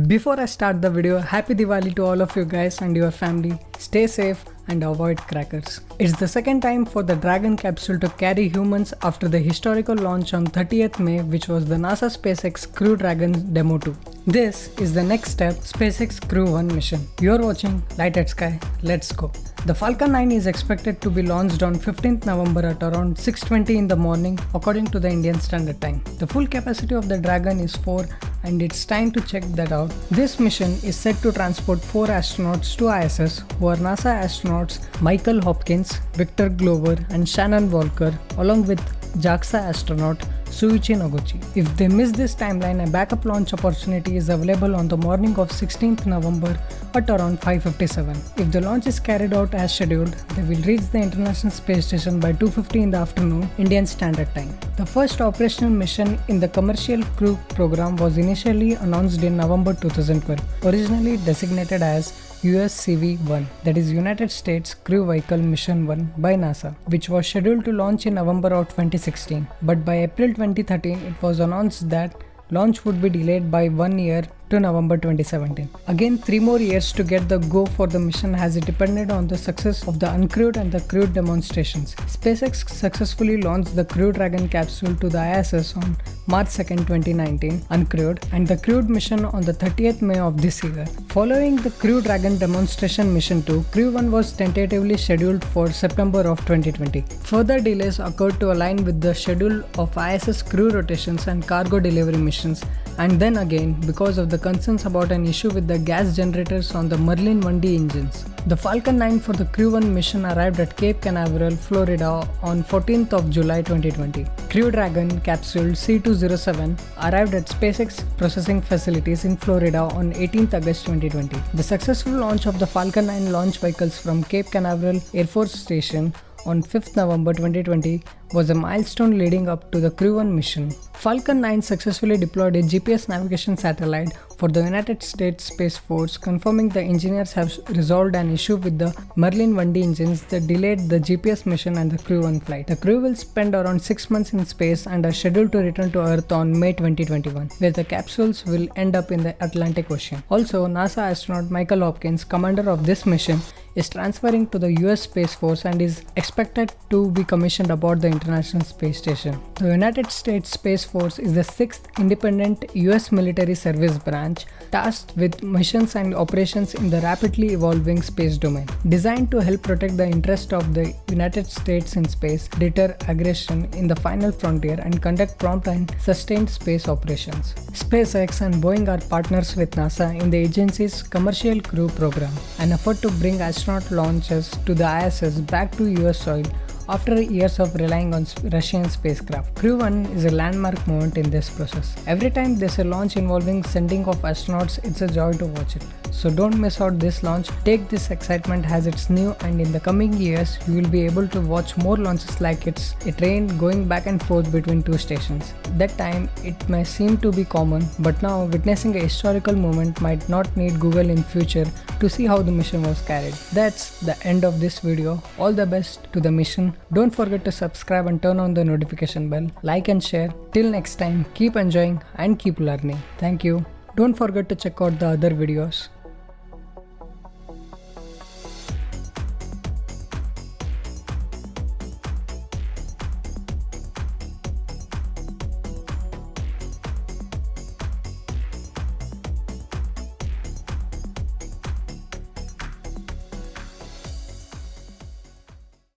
Before I start the video, happy Diwali to all of you guys and your family. Stay safe and avoid crackers. It's the second time for the Dragon capsule to carry humans after the historical launch on 30th May, which was the NASA SpaceX Crew Dragon Demo 2. This is the next step, SpaceX Crew 1 mission. You're watching Light at Sky, let's go. The Falcon 9 is expected to be launched on 15th November at around 6:20 in the morning according to the Indian Standard Time. The full capacity of the Dragon is 4 and it's time to check that out. This mission is set to transport 4 astronauts to ISS who are NASA astronauts Michael Hopkins, Victor Glover and Shannon Walker along with JAXA astronaut Suichi Noguchi. If they miss this timeline, a backup launch opportunity is available on the morning of 16th November at around 5:57. If the launch is carried out as scheduled, they will reach the International Space Station by 2:50 in the afternoon, Indian Standard Time. The first operational mission in the Commercial Crew program was initially announced in November 2012, originally designated as USCV-1, that is United States Crew Vehicle Mission 1 by NASA, which was scheduled to launch in November of 2016. But by April 2013, it was announced that launch would be delayed by 1 year to November 2017. Again, 3 more years to get the go for the mission as it depended on the success of the uncrewed and the crewed demonstrations. SpaceX successfully launched the Crew Dragon capsule to the ISS on March 2, 2019, uncrewed, and the crewed mission on the 30th May of this year. Following the Crew Dragon demonstration mission 2, Crew 1 was tentatively scheduled for September of 2020. Further delays occurred to align with the schedule of ISS crew rotations and cargo delivery missions, and then again because of the concerns about an issue with the gas generators on the Merlin 1D engines. The Falcon 9 for the Crew 1 mission arrived at Cape Canaveral, Florida on 14th of July 2020. Crew Dragon capsule C207 arrived at SpaceX processing facilities in Florida on 18th August 2020. The successful launch of the Falcon 9 launch vehicles from Cape Canaveral Air Force Station on 5th November 2020 was a milestone leading up to the Crew 1 mission. Falcon 9 successfully deployed a GPS navigation satellite for the United States Space Force, confirming the engineers have resolved an issue with the Merlin 1D engines that delayed the GPS mission and the Crew 1 flight. The crew will spend around 6 months in space and are scheduled to return to Earth on May 2021, where the capsules will end up in the Atlantic Ocean. Also, NASA astronaut Michael Hopkins, commander of this mission, is transferring to the US Space Force and is expected to be commissioned aboard the International Space Station. The United States Space Force is the 6th independent US military service branch tasked with missions and operations in the rapidly evolving space domain. Designed to help protect the interest of the United States in space, deter aggression in the final frontier, and conduct prompt and sustained space operations. SpaceX and Boeing are partners with NASA in the agency's Commercial Crew program, an effort to bring astronaut launches to the ISS back to US soil after years of relying on Russian spacecraft. Crew 1 is a landmark moment in this process. Every time there's a launch involving sending of astronauts, it's a joy to watch it. So don't miss out this launch. Take this excitement as it's new, and in the coming years you will be able to watch more launches like it's a train going back and forth between 2 stations. That time it may seem to be common, but now witnessing a historical moment might not need Google in future to see how the mission was carried. That's the end of this video. All the best to the mission. Don't forget to subscribe and turn on the notification bell. Like and share. Till next time, keep enjoying and keep learning. Thank you. Don't forget to check out the other videos.